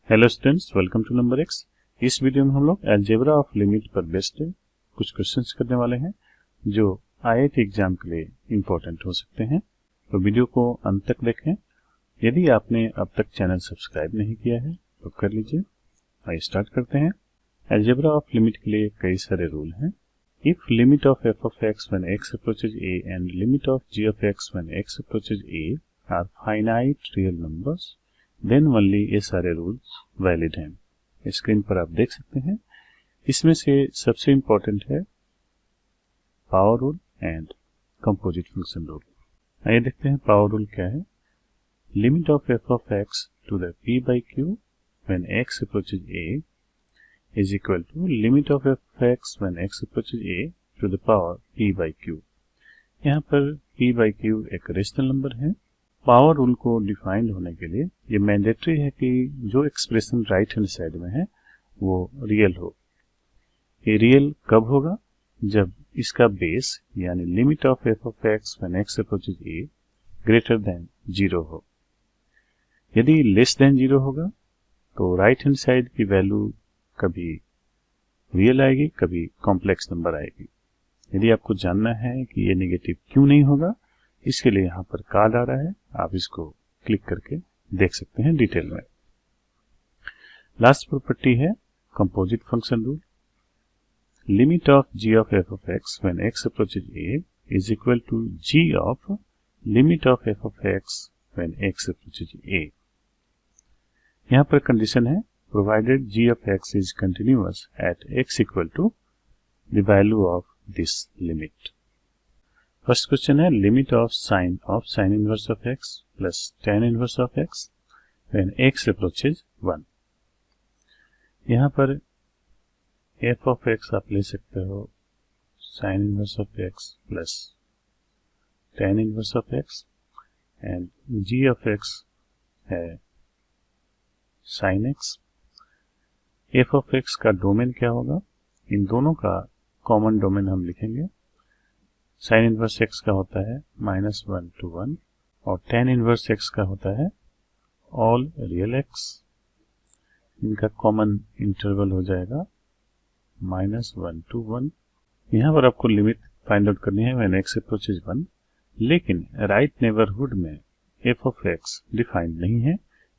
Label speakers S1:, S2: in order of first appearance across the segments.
S1: Hello students, welcome to number X. इस video में हम लोग अलजेब्रा ऑफ लिमिट पर बेस्ड कुछ क्वेश्चंस करने वाले हैं जो आईआईटी एग्जाम के लिए इंपॉर्टेंट हो सकते हैं। तो वीडियो को अंत तक देखें। यदि आपने अब तक चैनल सब्सक्राइब नहीं किया है तो कर लीजिए। आइए स्टार्ट करते हैं। अलजेब्रा ऑफ लिमिट के लिए कई सारे रूल हैं। If limit of f of x when x approaches a and limit of g of x when x approaches a are finite real numbers then only ये सारे rules valid हैं। Screen पर आप देख सकते हैं। इसमें से सबसे इंपॉर्टेंट है power rule and composite function rule. आइए देखते हैं पावर रूल क्या है। Limit of f of x to the p by q when x approaches a is equal to limit of f of x when x approaches a to the power p by q. यहाँ पर p by q एक rational number है। Power rule को defined होने के लिए ये mandatory है कि जो एक्सप्रेशन राइट हैंड साइड में है वो रियल हो। ये रियल कब होगा? जब इसका बेस यानी limit of f of x when x approaches A greater than 0 हो। यदि लेस देन 0 होगा तो राइट हैंड साइड की वैल्यू कभी रियल आएगी, कभी कॉम्प्लेक्स नंबर आएगी। यदि आपको जानना है कि ये नेगेटिव क्यों नहीं होगा, इसके लिए यहाँ पर कार्ड आ रहा है, आप इसको क्लिक करके देख सकते हैं डिटेल में। लास्ट प्रॉपर्टी है composite function rule. Limit of g of f of x when x approaches a is equal to g of limit of f of x when x approaches a. यहाँ पर condition है provided g of x is continuous at x equal to the value of this limit. First question है limit of sine inverse of x plus tan inverse of x when x approaches 1। यहाँ पर f of x आप ले सकते हो sine inverse of x plus tan inverse of x and g of x है sine x. f of x का domain क्या होगा? इन दोनों का कॉमन डोमेन हम लिखेंगे। साइन इनवर्स एक्स का होता है -1 to 1 और tan इनवर्स एक्स का होता है ऑल रियल एक्स। इनका कॉमन इंटरवल हो जाएगा -1 to 1। यहाँ पर आपको लिमिट फाइंड आउट करनी है व्हेन एक्स अप्रोचेज 1, लेकिन राइट नेबरहुड में एफ ऑफ एक्स डिफाइंड नहीं है,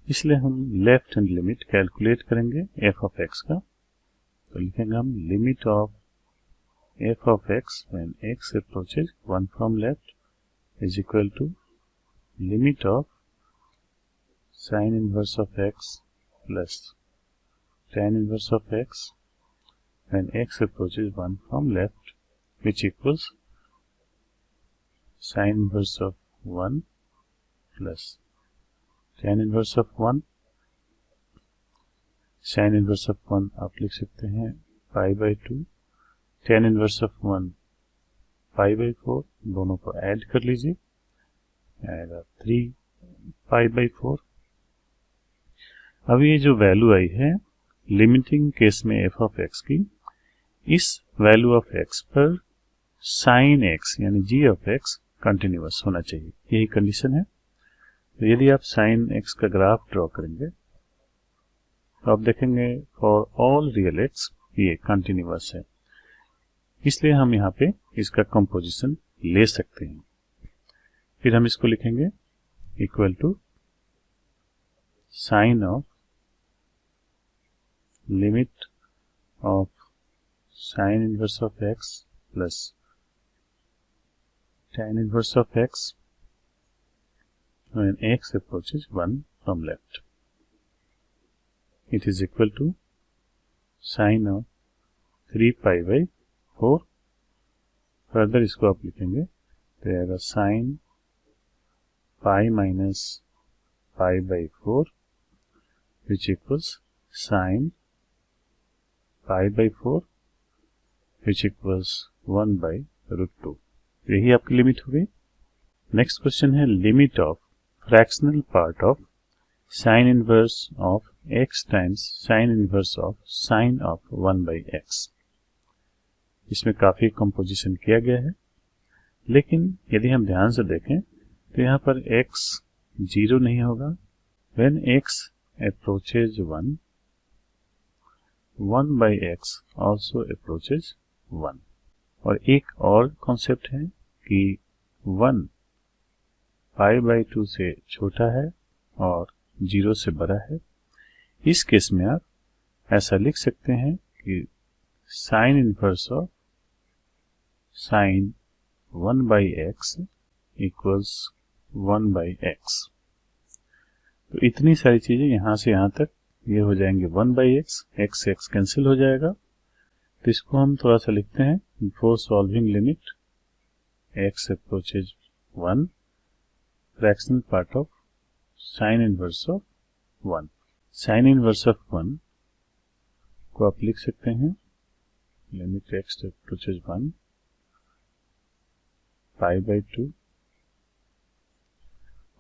S1: इसलिए हम लेफ्ट हैंड लिमिट कैलकुलेट करेंगे एफ ऑफ एक्स का। तो लिखेंगे हम limit of f of x when x approaches 1 from left is equal to limit of sin inverse of x plus tan inverse of x when x approaches 1 from left, which equals sin inverse of 1 plus tan inverse of 1। sin inverse of 1 आप लिख सकते हैं pi by 2, tan inverse of 1 pi by 4, दोनों को add कर लीजिए, आएगा 3 pi by 4। अब ये जो वैल्यू आई है लिमिटिंग केस में एफ ऑफ एक्स की, इस वैल्यू ऑफ एक्स पर साइन एक्स यानी जी ऑफ एक्स कंटिन्यूअस होना चाहिए, यही कंडीशन है। तो यदि आप साइन एक्स का ग्राफ ड्रॉ करेंगे तो आप देखेंगे फॉर ऑल रियल एक्स ये कंटिन्यूअस है, इसलिए हम यहाँ पे इसका कंपोजिशन ले सकते हैं। फिर हम इसको लिखेंगे equal to sine of limit of sine inverse of x plus tan inverse of x when x approaches 1 from left. It is equal to sine of 3 pi by 4। Further इसको आप लिखेंगे तो आएगा sine pi minus pi by 4 which equals sine pi by 4 which equals 1 by √2। यही आपकी limit हो गई। Next question है limit of fractional part of sine inverse of x times sign inverse of sine of 1 by x. इसमें काफी composition किया गया है, लेकिन यदि हम ध्यान से देखें तो यहाँ पर x 0 नहीं होगा। When x approaches 1, 1 by x also approaches 1. और एक और कॉन्सेप्ट है कि 1 पाई बाई 2 से छोटा है और 0 से बड़ा है। इस केस में आप ऐसा लिख सकते हैं कि sine inverse of sine 1 by x equals 1 by x. तो इतनी सारी चीजें यहां से यहां तक ये हो जाएंगे 1 बाई एक्स, एक्स से एक्स कैंसिल हो जाएगा। तो इसको हम थोड़ा सा लिखते हैं, before solving limit x approaches 1 fractional part of sine inverse of 1। Sign inverse of 1 को आप लिख सकते हैं limit x approaches 1 pi by 2,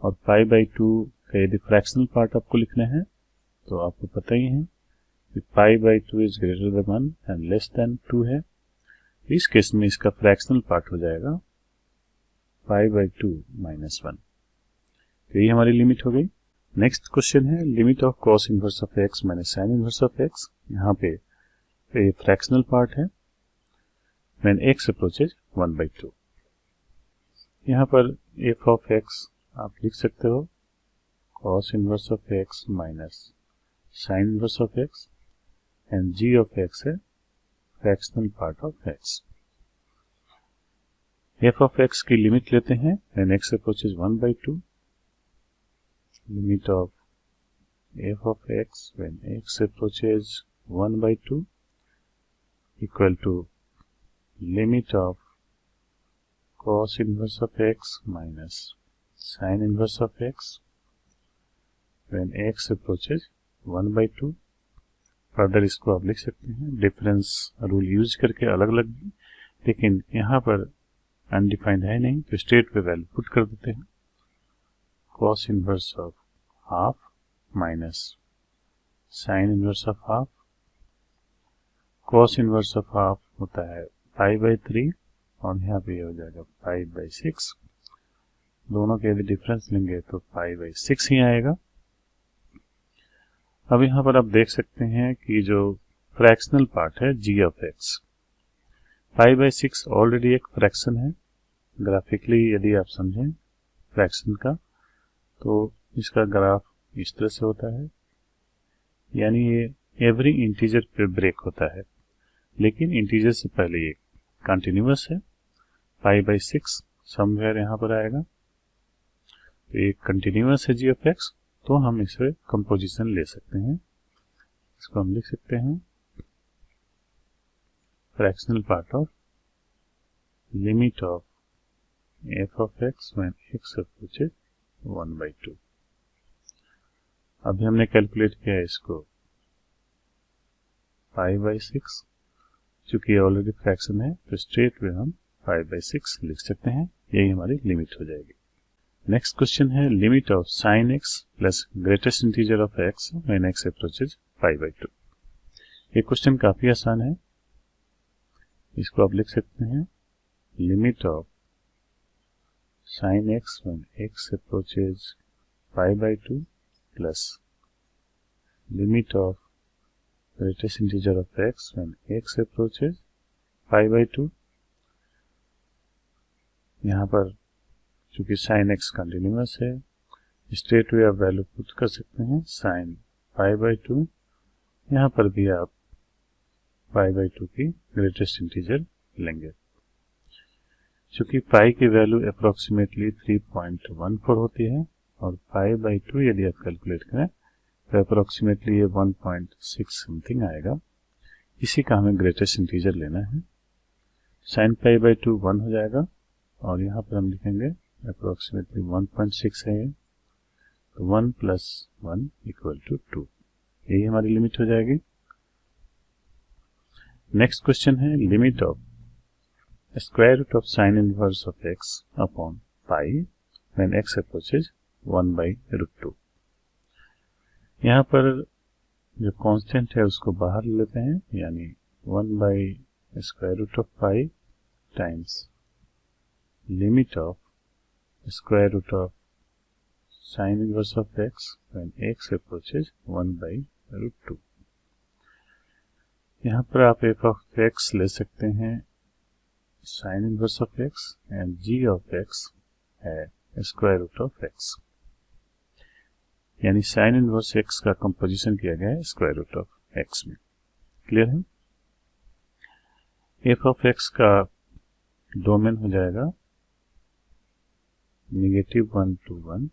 S1: और पाई बाई 2 का यदि फ्रैक्शनल पार्ट आपको लिखना है तो आपको पता ही है कि pi by 2 is greater than 1 and less than 2 है। इस केस में इसका फ्रैक्शनल पार्ट हो जाएगा पाई बाई 2 माइनस 1। तो ये हमारी लिमिट हो गई। नेक्स्ट क्वेश्चन है limit of cos inverse of x minus sine inverse of x. यहाँ पे फ्रैक्शनल पार्ट है व्हेन एक्स अप्रोचेज 1 बाई 2। यहाँ पर एफ ऑफ एक्स आप लिख सकते हो cos inverse of x minus sine inverse of x and g of x है fractional part of x। f of x की लिमिट लेते हैं when x approaches 1 by 2, limit of f of x when x approaches 1 by 2 equal to limit of cos inverse of x minus sine inverse of x when x approaches 1 by 2। Further इसको आप लिख सकते हैं difference rule use करके अलग अलग भी, लेकिन यहाँ पर अनडिफाइंड है नहीं तो स्ट्रेट पे वैल्यू पुट कर देते हैं। cos inverse of half minus sine inverse of half. cos inverse of half होता है पाई बाई 3 और यहाँ पे हो जाएगा पाई बाई 6। दोनों के यदि डिफरेंस लेंगे तो पाई बाई 6 ही आएगा। अब यहाँ पर आप देख सकते हैं कि जो फ्रैक्शनल पार्ट है g of x, pi by 6 already एक फ्रैक्शन है। ग्राफिकली यदि आप समझें फ्रैक्शन का तो इसका ग्राफ इस तरह से होता है, यानी ये एवरी इंटीजर पे ब्रेक होता है, लेकिन इंटीजर से पहले ये कंटिन्यूअस है। पाई बाई 6 समवेयर यहाँ पर आएगा, तो ये कंटिन्यूअस है g ऑफ x, तो हम इसे कंपोजिशन ले सकते हैं। इसको हम लिख सकते हैं fractional part of limit of f of x when x approaches 1 by 2। अभी हमने कैलकुलेट किया है इसको पाई बाई 6, चूंकि ऑलरेडी फ्रैक्शन है तो स्ट्रेट में हम पाई बाई 6 लिख सकते हैं। यही हमारी लिमिट हो जाएगी। नेक्स्ट क्वेश्चन है limit of sine x plus greatest integer of x when x approaches pi by 2। ये क्वेश्चन काफी आसान है। इसको आप लिख सकते हैं limit of sine x when x approaches pi by 2 plus limit of greatest integer of x when x approaches pi by 2। यहाँ पर चूंकि साइन एक्स कंटिन्यूअस है, स्ट्रेट वे आप वैल्यू पुट कर सकते हैं साइन पाई बाई 2। यहाँ पर भी आप पाई बाई 2 की ग्रेटेस्ट इंटीजर लेंगे। चूंकि पाई की वैल्यू अप्रोक्सीमेटली 3.14 होती है और पाई बाई 2 यदि आप कैलकुलेट करें तो अप्रोक्सीमेटली ये 1.6 समथिंग आएगा। इसी का हमें ग्रेटेस्ट इंटीजर लेना है। साइन पाई बाई 2 1 हो जाएगा और यहाँ पर हम लिखेंगे अप्रोक्सीमेटली 1.6 है, तो 1 प्लस 1 इक्वल टू 2। यही हमारी लिमिट हो जाएगी। नेक्स्ट क्वेश्चन है limit of square root of sine inverse of x upon pi when x approaches 1 by root 2। यहाँ पर जो कांस्टेंट है उसको बाहर लेते हैं, यानी 1 by square root of pi times limit of square root of sine inverse of x when x approaches 1/√2। यहाँ पर आप एफ ऑफ एक्स ले सकते हैं sine inverse of x and g of x है स्क्वायर रूट ऑफ एक्स, यानी sine inverse x का composition किया गया है स्क्वायर रूट ऑफ एक्स में। क्लियर है? एफ ऑफ एक्स का डोमेन हो जाएगा -1 to 1।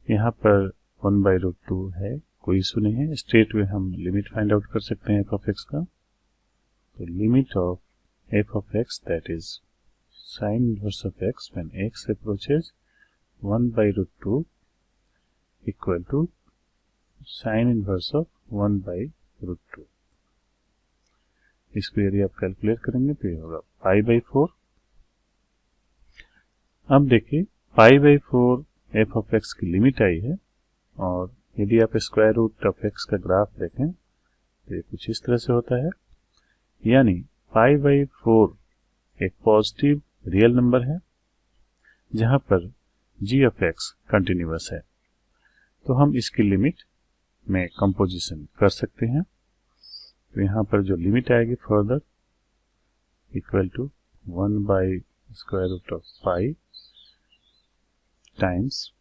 S1: यहाँ पर 1/√2 है, कोई इशू नहीं है। स्ट्रेट वे हम लिमिट फाइंड आउट कर सकते हैं एफ ऑफ एक्स का। तो limit of f of x that is sine inverse of x when x approaches 1/√2 equal to sine inverse of 1/√2। इसको यदि आप कैलकुलेट करेंगे तो ये होगा π/4। अब देखिए π/4 एफ ऑफ एक्स की लिमिट आई है, और यदि आप स्क्वायर रूट ऑफ एक्स का ग्राफ देखें तो ये कुछ इस तरह से होता है, यानी π/4 एक पॉजिटिव रियल नंबर है जहां पर g ऑफ एक्स कंटिन्यूअस है। तो हम इसकी लिमिट में कंपोजिशन कर सकते हैं। तो यहाँ पर जो लिमिट आएगी further equal to 1/√5 times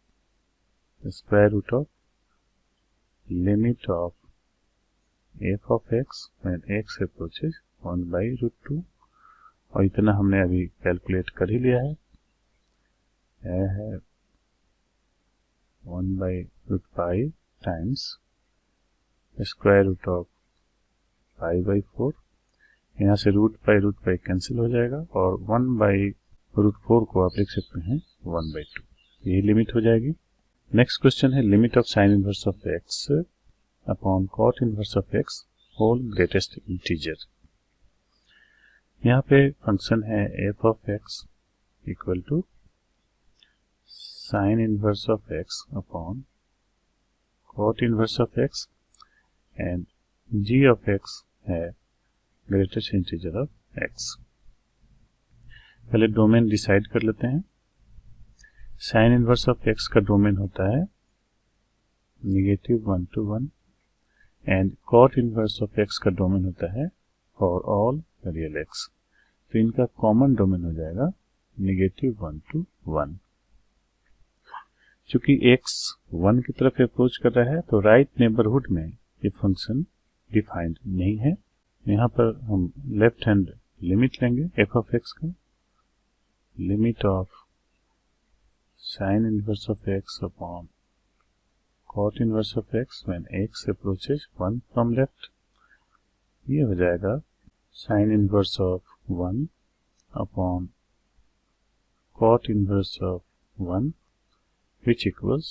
S1: square root of limit of f of x when x approaches 1/√2, और इतना हमने अभी कैलकुलेट कर ही लिया है। यह है 1/√5 टाइम्स स्क्वायर रूट ऑफ π/4। यहाँ से √π कैंसिल हो जाएगा, और 1/√4 को आप लिख सकते हैं 1/2। यही लिमिट हो जाएगी। नेक्स्ट क्वेश्चन है limit of sine inverse of x upon cot inverse of x whole greatest integer. यहाँ पे फंक्शन है f of x equal to sine inverse of x upon cot inverse of x, and g of x है greatest integer of x. पहले domain decide कर लेते हैं। Sine inverse of x का domain होता है -1 to 1, and cot inverse of x का domain होता है फॉर ऑल रियल एक्स। तो इनका कॉमन डोमेन हो जाएगा -1 to 1। चूंकि x 1 की तरफ अप्रोच कर रहा है तो राइट नेबरहुड में ये फंक्शन डिफाइंड नहीं है। यहाँ पर हम लेफ्ट हैंड लिमिट लेंगे एफ ऑफ एक्स का, limit of sine inverse of x upon cot inverse of x when x approaches 1 from left. ये हो जाएगा sine inverse of 1 upon cot inverse of 1 which equals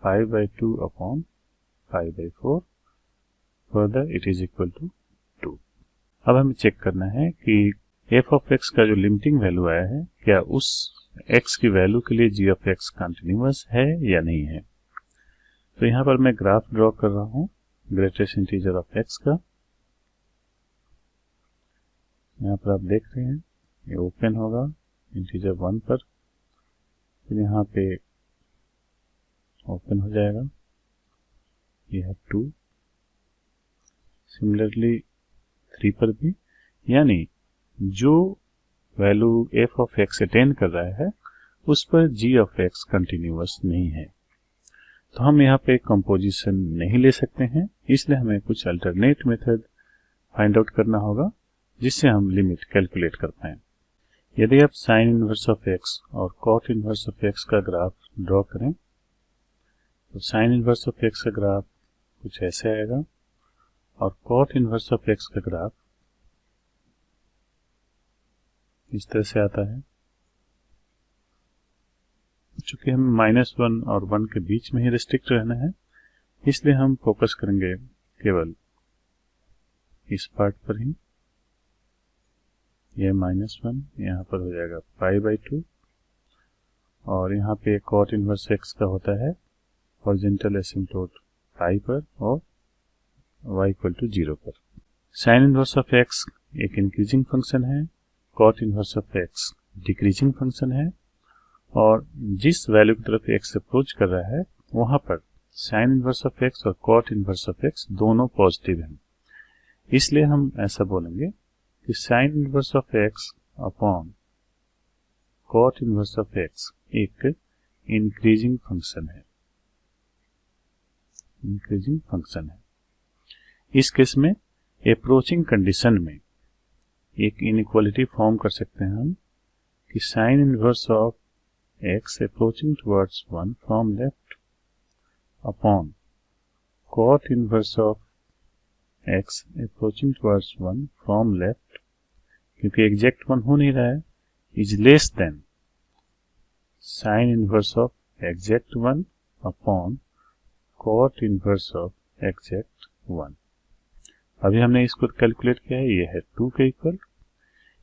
S1: π/2 upon π/4. Further it is equal to 2. अब हमें check करना है कि f of x का जो लिमिटिंग वैल्यू आया है क्या उस x की वैल्यू के लिए g of x कंटिन्यूअस है या नहीं है। तो यहाँ पर मैं ग्राफ ड्रॉ कर रहा हूँ ग्रेटेस्ट इंटीजर ऑफ x का। यहाँ पर आप देख रहे हैं ये ओपन होगा इंटीजर 1 पर, फिर यहाँ पे ओपन हो जाएगा, यह है 2, सिमिलरली 3 पर भी, यानी जो value f of x attain कर रहा है उस पर g ऑफ x कंटिन्यूअस नहीं है। तो हम यहाँ पे कंपोजिशन नहीं ले सकते हैं, इसलिए हमें कुछ अल्टरनेट मेथड फाइंड आउट करना होगा जिससे हम लिमिट कैलकुलेट कर पाएं। यदि आप साइन इनवर्स ऑफ एक्स और कॉट इनवर्स ऑफ एक्स का ग्राफ ड्रॉ करें तो साइन इनवर्स ऑफ एक्स का ग्राफ कुछ ऐसे आएगा और कॉट इनवर्स ऑफ एक्स का ग्राफ इस तरह से आता है। चूंकि हमें -1 और 1 के बीच में ही रिस्ट्रिक्ट रहना है, इसलिए हम फोकस करेंगे केवल इस पार्ट पर ही। यह -1 यहाँ पर हो जाएगा π/2, और यहाँ पे कॉट इनवर्स एक्स का होता है हॉरिजॉन्टल एसिम्प्टोट पाई पर और y = 0 पर। साइन इनवर्स ऑफ एक्स एक इंक्रीजिंग फंक्शन है, cot inverse of x decreasing function है, और जिस वैल्यू की तरफ x अप्रोच कर रहा है वहां पर साइन इनवर्स ऑफ x और कॉट इनवर्स ऑफ x दोनों पॉजिटिव हैं। इसलिए हम ऐसा बोलेंगे कि sine inverse of x upon cot inverse of x एक इंक्रीजिंग फंक्शन है। इंक्रीजिंग फंक्शन है। इस केस में अप्रोचिंग कंडीशन में एक इनइक्वालिटी फॉर्म कर सकते हैं हम कि sine inverse of x approaching towards 1 from left upon cot inverse of x approaching towards 1 from left, क्योंकि एग्जैक्ट 1 हो नहीं रहा है, is less than sign inverse of exact 1 upon cot inverse of exact 1। अभी हमने इसको कैलकुलेट किया है, ये है 2 के इक्वल,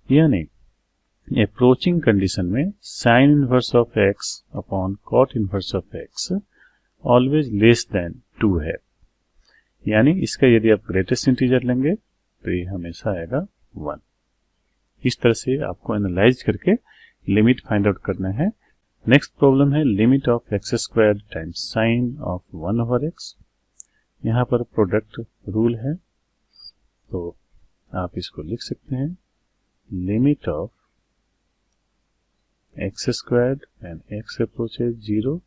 S1: यानी अप्रोचिंग कंडीशन में sign inverse of x upon cot inverse of x always less than 2 है। यानी इसका यदि आप ग्रेटेस्ट इंटीजर लेंगे तो ये हमेशा आएगा 1। इस तरह से आपको एनालाइज करके लिमिट फाइंड आउट करना है। नेक्स्ट प्रॉब्लम है limit of x square times sign of 1 over x। यहाँ पर प्रोडक्ट रूल है, तो आप इसको लिख सकते हैं limit of x squared and x approaches 0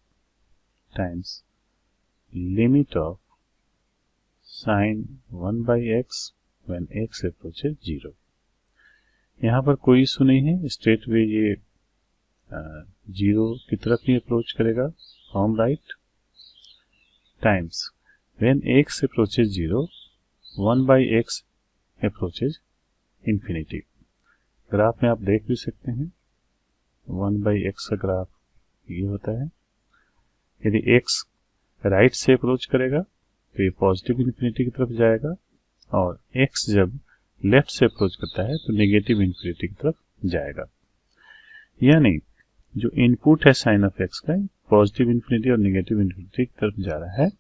S1: times limit of sign 1 by x when x approaches 0। यहाँ पर कोई इशू नहीं है, स्ट्रेट वे ये 0 की तरफ ही अप्रोच करेगा from right times when x approaches 0 1 by x approaches infinity. Graph में आप देख भी सकते हैं 1 बाई x का ग्राफ ये होता है। यदि x राइट से अप्रोच करेगा तो ये पॉजिटिव इन्फिनिटी की तरफ जाएगा, और x जब लेफ्ट से अप्रोच करता है तो नेगेटिव इन्फिनिटी की तरफ जाएगा। यानी जो इनपुट है साइन ऑफ x का पॉजिटिव इन्फिनिटी और नेगेटिव इन्फिनिटी की तरफ जा रहा है।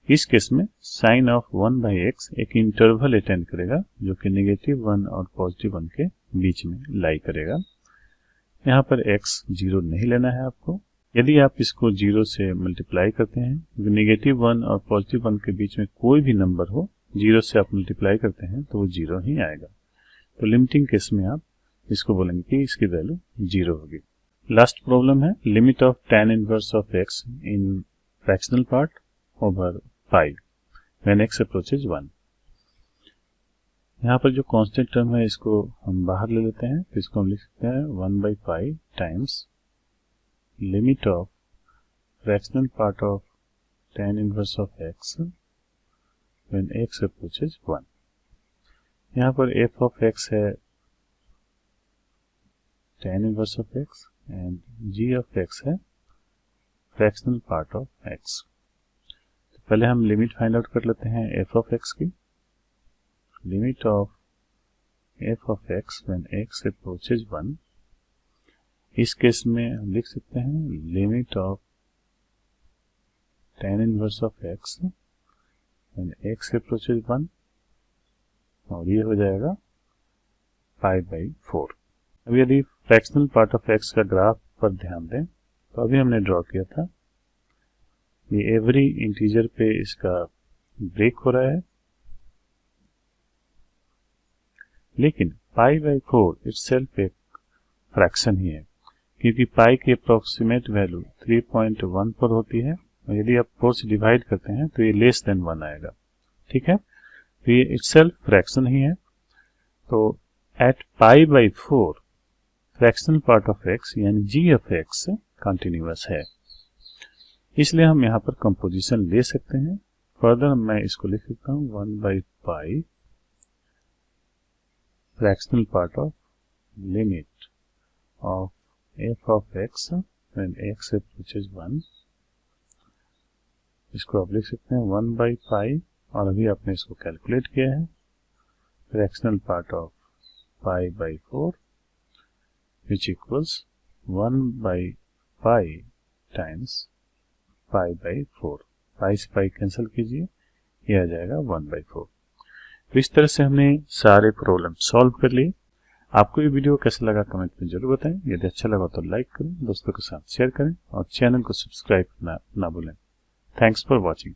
S1: इस केस में साइन ऑफ 1 बाई x एक इंटरवल अटेंड करेगा जो कि नेगेटिव 1 और पॉजिटिव 1 के बीच में लाई करेगा। यहाँ पर x 0 नहीं लेना है आपको। यदि आप इसको 0 से मल्टीप्लाई करते हैं, नेगेटिव 1 और पॉजिटिव 1 के बीच में कोई भी नंबर हो 0 से आप मल्टीप्लाई करते हैं तो वो 0 ही आएगा। तो लिमिटिंग केस में आप इसको बोलेंगे कि इसकी वैल्यू 0 होगी। लास्ट प्रॉब्लम है limit of tan inverse of x in fractional part over 5 when x approaches 1। यहाँ पर जो कांस्टेंट टर्म है इसको हम बाहर ले लेते हैं, तो इसको हम लिख सकते हैं 1 by 5 times limit of fractional part of tan inverse of x when x approaches 1। यहाँ पर f ऑफ x है tan inverse of x and g of x है फ्रैक्शनल पार्ट ऑफ x। तो पहले हम लिमिट फाइंड आउट कर लेते हैं f ऑफ x की। Limit of f of x when x approaches 1। इस केस में हम लिख सकते हैं limit of tan inverse of x when x approaches 1, और ये हो जाएगा 5/4। अब यदि फ्रैक्शनल पार्ट ऑफ x का ग्राफ पर ध्यान दें तो अभी हमने ड्रॉ किया था, ये एवरी इंटीजर पे इसका ब्रेक हो रहा है, लेकिन π/4 इटसेल्फ एक फ्रैक्शन ही है, क्योंकि पाई की अप्रोक्सीमेट वैल्यू 3.1 पर होती है, और यदि आप 4 से डिवाइड करते हैं तो ये लेस देन 1 आएगा। ठीक है, तो ये इटसेल्फ फ्रैक्शन ही है। तो at π/4 fractional part of x यानी g ऑफ x कंटिन्यूअस है, इसलिए हम यहाँ पर कंपोजिशन ले सकते हैं। फर्दर मैं इसको लिख सकता हूँ 1/π fractional part of limit of f of x when x approaches 1। इसको आप लिख सकते हैं 1/π, और अभी आपने इसको कैलकुलेट किया है fractional part of π/4 which equals 1/π times π/4। Pi से पाई कैंसिल कीजिए, यह आ जाएगा 1/4। तो इस तरह से हमने सारे प्रॉब्लम सॉल्व कर लिए। आपको ये वीडियो कैसा लगा कमेंट में जरूर बताएं। यदि अच्छा लगा तो लाइक करें, दोस्तों के साथ शेयर करें और चैनल को सब्सक्राइब करना ना भूलें। Thanks for watching.